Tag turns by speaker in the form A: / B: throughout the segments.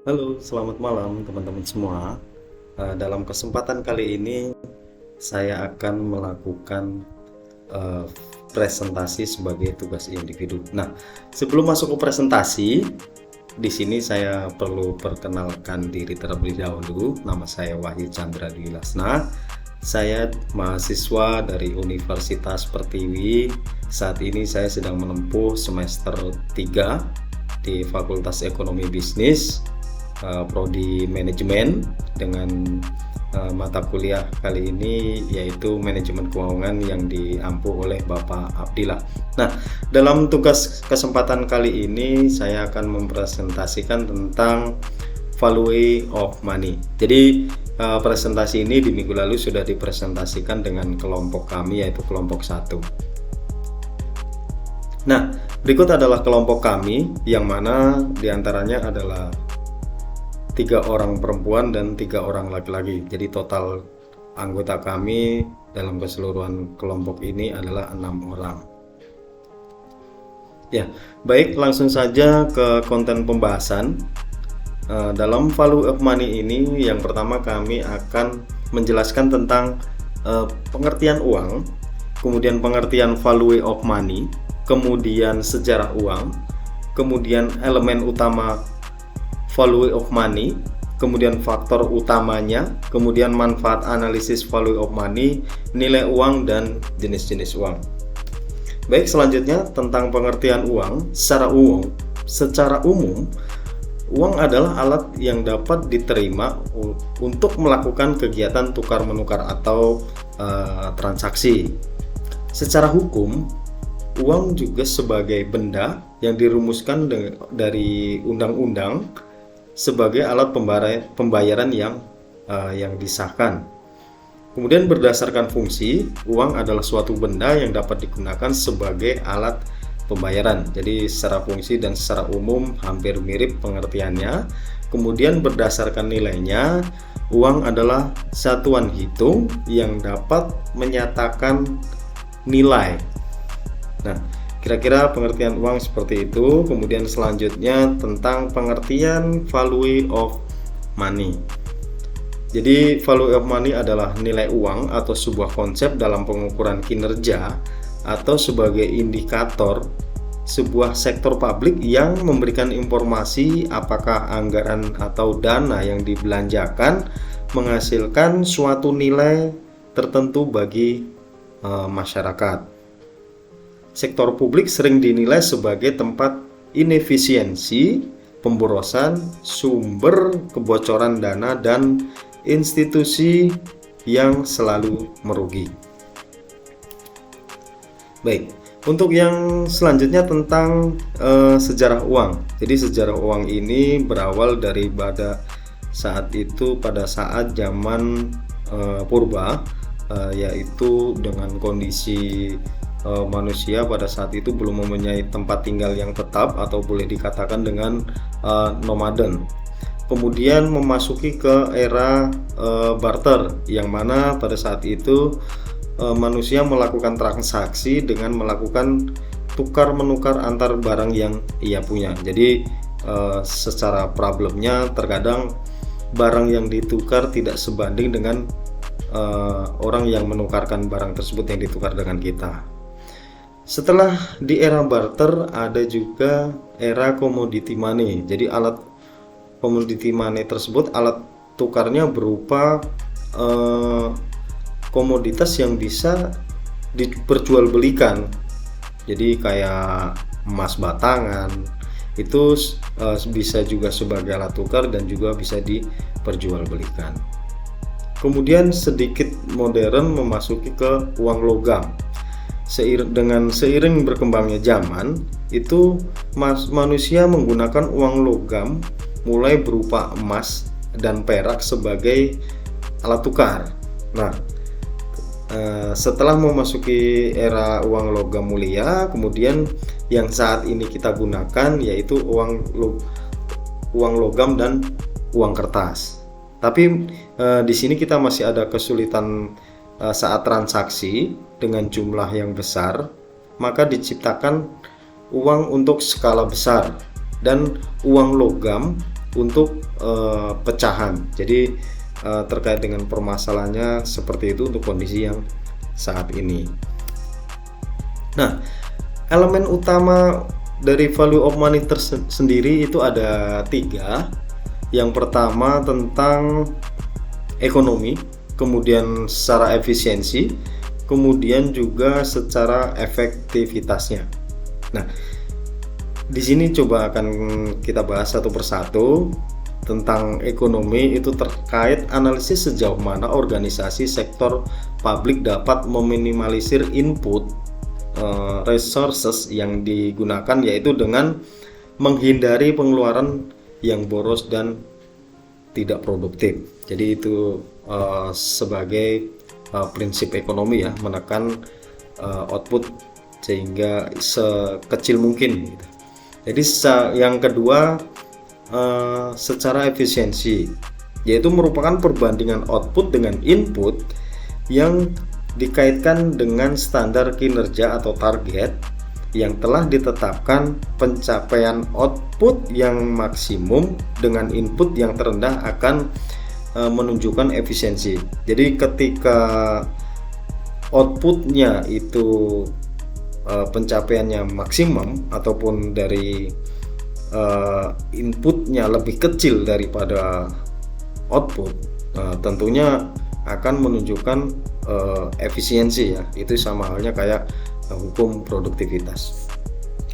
A: Halo, selamat malam teman-teman semua. Dalam kesempatan kali ini saya akan melakukan eh, presentasi sebagai tugas individu. Nah, sebelum masuk ke presentasi, di sini saya perlu perkenalkan diri terlebih dahulu. Nama saya Wahyu Chandra Dwi Lasna. Saya mahasiswa dari Universitas Pertiwi. Saat ini saya sedang menempuh semester 3 di Fakultas Ekonomi Bisnis, prodi manajemen dengan mata kuliah kali ini yaitu manajemen keuangan yang diampu oleh Bapak Abdillah. Nah, dalam tugas kesempatan kali ini saya akan mempresentasikan tentang value of money. Jadi presentasi ini di minggu lalu sudah dipresentasikan dengan kelompok kami yaitu kelompok 1. Nah, berikut adalah kelompok kami yang mana diantaranya adalah 3 orang perempuan dan 3 orang laki-laki. Jadi total anggota kami dalam keseluruhan kelompok ini adalah 6 orang. Ya, baik, langsung saja ke konten pembahasan. Dalam value of money ini yang pertama kami akan menjelaskan tentang pengertian uang, kemudian pengertian value of money, kemudian sejarah uang, kemudian elemen utama value of money, kemudian faktor utamanya, kemudian manfaat analisis value of money, nilai uang, dan jenis-jenis uang. Baik, selanjutnya tentang pengertian uang. Secara umum, uang adalah alat yang dapat diterima untuk melakukan kegiatan tukar-menukar atau transaksi. Secara hukum, uang juga sebagai benda yang dirumuskan dari undang-undang sebagai alat pembayaran yang disahkan. Kemudian berdasarkan fungsi, uang adalah suatu benda yang dapat digunakan sebagai alat pembayaran. Jadi secara fungsi dan secara umum hampir mirip pengertiannya. Kemudian berdasarkan nilainya, uang adalah satuan hitung yang dapat menyatakan nilai. Nah, kira-kira pengertian uang seperti itu. Kemudian selanjutnya tentang pengertian value of money. Jadi value of money adalah nilai uang atau sebuah konsep dalam pengukuran kinerja atau sebagai indikator sebuah sektor publik yang memberikan informasi apakah anggaran atau dana yang dibelanjakan menghasilkan suatu nilai tertentu bagi masyarakat. Sektor publik sering dinilai sebagai tempat inefisiensi, pemborosan, sumber kebocoran dana, dan institusi yang selalu merugi. Baik, untuk yang selanjutnya tentang sejarah uang. Jadi sejarah uang ini berawal dari pada saat zaman purba, yaitu dengan kondisi manusia pada saat itu belum mempunyai tempat tinggal yang tetap atau boleh dikatakan dengan nomaden. Kemudian memasuki ke era barter, yang mana pada saat itu manusia melakukan transaksi dengan melakukan tukar-menukar antar barang yang ia punya. Jadi secara problemnya terkadang barang yang ditukar tidak sebanding dengan orang yang menukarkan barang tersebut yang ditukar dengan kita. Setelah di era barter ada juga era commodity money. Jadi alat commodity money tersebut alat tukarnya berupa komoditas yang bisa diperjualbelikan. Jadi kayak emas batangan itu bisa juga sebagai alat tukar dan juga bisa diperjualbelikan. Kemudian sedikit modern memasuki ke uang logam. Seiring berkembangnya zaman, itu manusia menggunakan uang logam mulai berupa emas dan perak sebagai alat tukar. Nah, setelah memasuki era uang logam mulia, kemudian yang saat ini kita gunakan yaitu uang logam dan uang kertas. Tapi di sini kita masih ada kesulitan saat transaksi dengan jumlah yang besar, maka diciptakan uang untuk skala besar dan uang logam untuk pecahan. Jadi terkait dengan permasalahannya seperti itu untuk kondisi yang saat ini. Nah, elemen utama dari value of money sendiri itu ada 3. Yang pertama tentang ekonomi, kemudian secara efisiensi, kemudian juga secara efektivitasnya. Nah, di sini coba akan kita bahas satu persatu. Tentang ekonomi itu terkait analisis sejauh mana organisasi sektor publik dapat meminimalisir input resources yang digunakan, yaitu dengan menghindari pengeluaran yang boros dan tidak produktif. Jadi itu sebagai prinsip ekonomi ya, menekan output sehingga sekecil mungkin gitu. Jadi yang kedua secara efisiensi, yaitu merupakan perbandingan output dengan input yang dikaitkan dengan standar kinerja atau target yang telah ditetapkan. Pencapaian output yang maksimum dengan input yang terendah akan menunjukkan efisiensi. Jadi ketika outputnya itu pencapaiannya maksimum ataupun dari inputnya lebih kecil daripada output, tentunya akan menunjukkan efisiensi ya. Itu sama halnya kayak hukum produktivitas.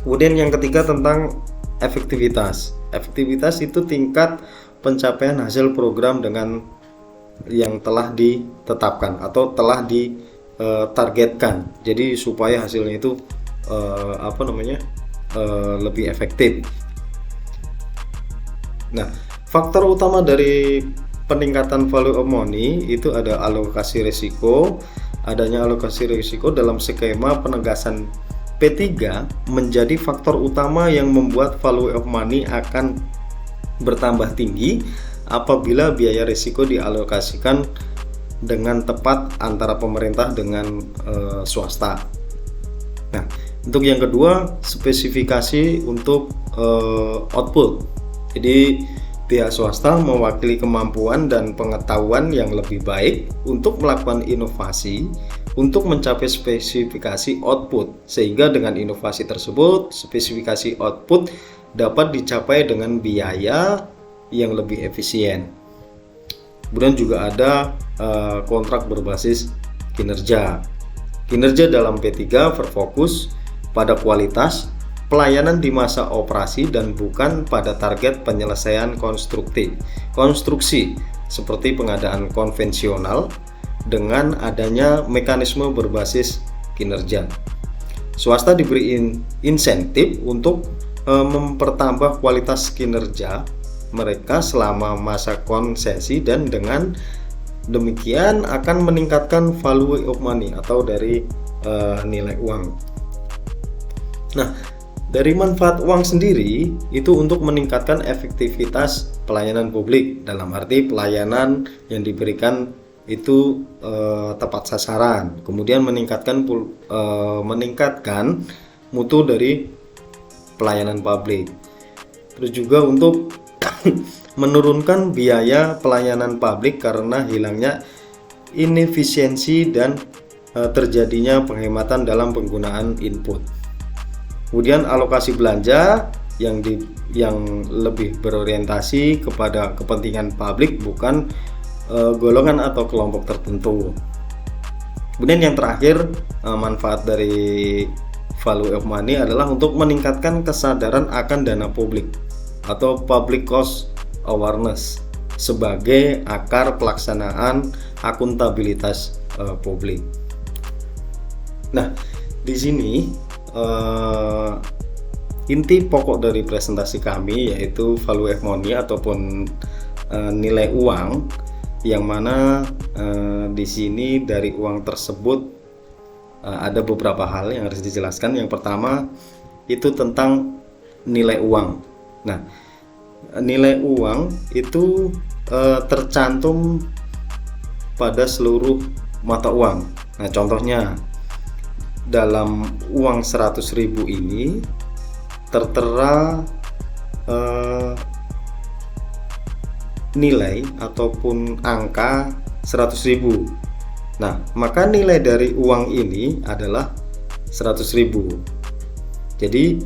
A: Kemudian yang ketiga tentang efektivitas. Efektivitas itu tingkat pencapaian hasil program dengan yang telah ditetapkan atau telah ditargetkan. Jadi supaya hasilnya itu lebih efektif. Nah, faktor utama dari peningkatan value of money itu ada alokasi risiko. Adanya alokasi risiko dalam skema penegasan P3 menjadi faktor utama yang membuat value of money akan bertambah tinggi apabila biaya risiko dialokasikan dengan tepat antara pemerintah dengan swasta. Nah, untuk yang kedua, spesifikasi untuk output. Jadi pihak swasta mewakili kemampuan dan pengetahuan yang lebih baik untuk melakukan inovasi untuk mencapai spesifikasi output, sehingga dengan inovasi tersebut spesifikasi output dapat dicapai dengan biaya yang lebih efisien. Kemudian juga ada kontrak berbasis kinerja. Kinerja dalam P3 berfokus pada kualitas pelayanan di masa operasi dan bukan pada target penyelesaian konstruksi seperti pengadaan konvensional dengan adanya mekanisme berbasis kinerja. Swasta diberi insentif untuk mempertambah kualitas kinerja mereka selama masa konsesi dan dengan demikian akan meningkatkan value of money atau dari nilai uang. Nah, dari manfaat uang sendiri itu untuk meningkatkan efektivitas pelayanan publik, dalam arti pelayanan yang diberikan itu tepat sasaran, kemudian meningkatkan mutu dari pelayanan publik. Terus juga untuk menurunkan biaya pelayanan publik karena hilangnya inefisiensi dan terjadinya penghematan dalam penggunaan input. Kemudian alokasi belanja yang lebih berorientasi kepada kepentingan publik, bukan golongan atau kelompok tertentu. Kemudian yang terakhir, manfaat dari value of money adalah untuk meningkatkan kesadaran akan dana publik atau public cost awareness sebagai akar pelaksanaan akuntabilitas publik. Nah, di sini inti pokok dari presentasi kami yaitu value of money ataupun nilai uang, yang mana di sini dari uang tersebut ada beberapa hal yang harus dijelaskan. Yang pertama itu tentang nilai uang. Nah, nilai uang itu tercantum pada seluruh mata uang. Nah, contohnya dalam uang 100.000 ini tertera nilai ataupun angka 100.000. Nah, maka nilai dari uang ini adalah 100.000. Jadi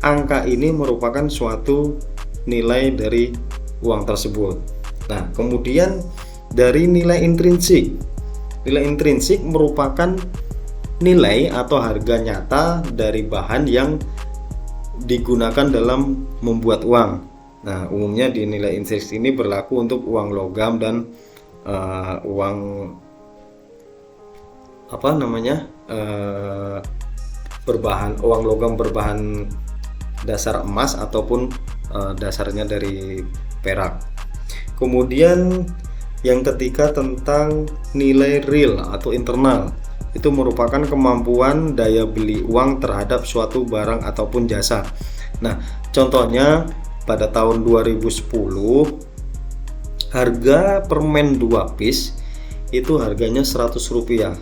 A: angka ini merupakan suatu nilai dari uang tersebut. Nah, kemudian dari nilai intrinsik. Nilai intrinsik merupakan nilai atau harga nyata dari bahan yang digunakan dalam membuat uang. Nah, umumnya di nilai intrinsik ini berlaku untuk uang logam dan uang uang logam berbahan dasar emas ataupun dasarnya dari perak. Kemudian yang ketiga tentang nilai real atau internal, itu merupakan kemampuan daya beli uang terhadap suatu barang ataupun jasa. Nah, contohnya pada tahun 2010 harga permen 2 piece itu harganya Rp100.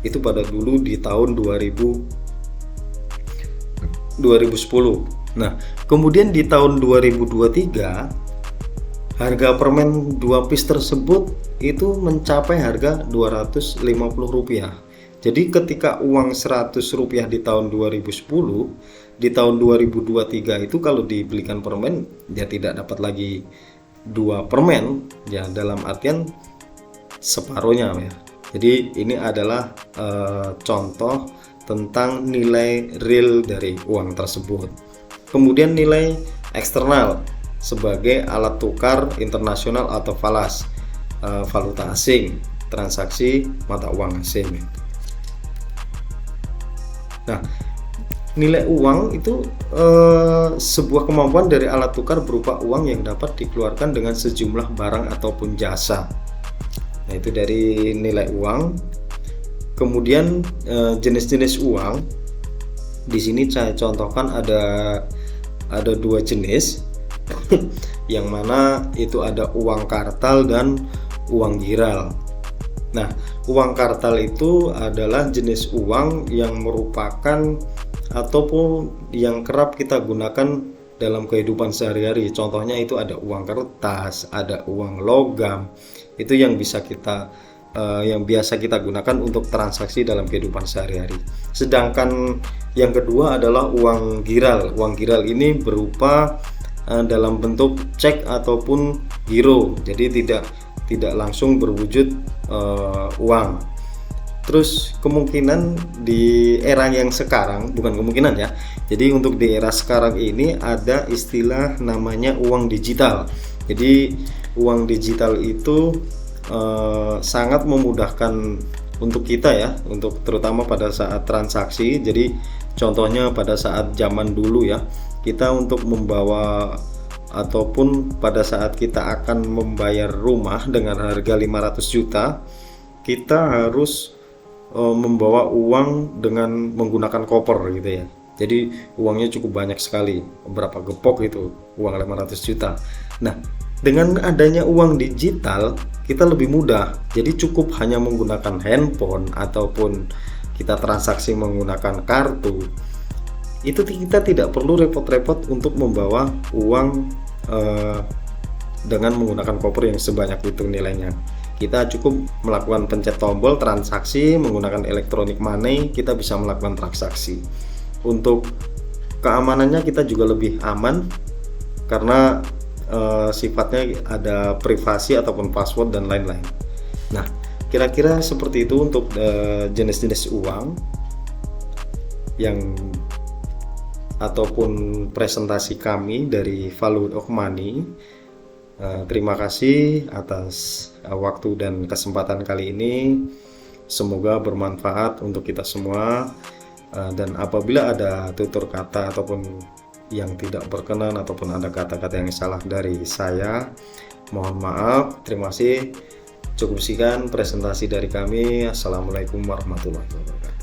A: Itu pada dulu di tahun 2010. Nah, kemudian di tahun 2023 harga permen 2 piece tersebut itu mencapai harga Rp250. Jadi ketika uang Rp100 di tahun 2010, di tahun 2023 itu kalau dibelikan permen ya tidak dapat lagi 2 permen, ya dalam artian separuhnya ya. Jadi ini adalah contoh tentang nilai real dari uang tersebut. Kemudian nilai eksternal sebagai alat tukar internasional atau falas, valuta asing, transaksi mata uang asing. Nah, nilai uang itu sebuah kemampuan dari alat tukar berupa uang yang dapat dikeluarkan dengan sejumlah barang ataupun jasa. Nah, itu dari nilai uang. Kemudian jenis-jenis uang di sini saya contohkan ada 2 jenis. Yang mana itu ada uang kartal dan uang giral. Nah, uang kartal itu adalah jenis uang yang merupakan ataupun yang kerap kita gunakan dalam kehidupan sehari-hari. Contohnya itu ada uang kertas, ada uang logam. Itu yang biasa kita gunakan untuk transaksi dalam kehidupan sehari-hari. Sedangkan yang kedua adalah uang giral. Uang giral ini berupa dalam bentuk cek ataupun giro, jadi tidak langsung berwujud uang. Terus kemungkinan di era yang sekarang, bukan kemungkinan ya, jadi untuk di era sekarang ini ada istilah namanya uang digital. Jadi uang digital itu sangat memudahkan untuk kita ya, untuk terutama pada saat transaksi. Jadi contohnya pada saat zaman dulu ya, kita untuk membawa ataupun pada saat kita akan membayar rumah dengan harga 500 juta, kita harus membawa uang dengan menggunakan koper gitu ya. Jadi uangnya cukup banyak sekali, berapa gepok itu uang 500 juta. Nah, dengan adanya uang digital kita lebih mudah. Jadi cukup hanya menggunakan handphone ataupun kita transaksi menggunakan kartu. Itu kita tidak perlu repot-repot untuk membawa uang dengan menggunakan koper yang sebanyak itu nilainya. Kita cukup melakukan pencet tombol transaksi menggunakan electronic money, kita bisa melakukan transaksi. Untuk keamanannya kita juga lebih aman karena sifatnya ada privasi ataupun password dan lain-lain. Nah, kira-kira seperti itu untuk jenis-jenis uang yang ataupun presentasi kami dari Value of Money. Terima kasih atas waktu dan kesempatan kali ini. Semoga bermanfaat untuk kita semua. Dan apabila ada tutur kata ataupun yang tidak berkenan ataupun ada kata-kata yang salah dari saya, mohon maaf. Terima kasih. Cukup sekian presentasi dari kami. Assalamualaikum warahmatullahi wabarakatuh.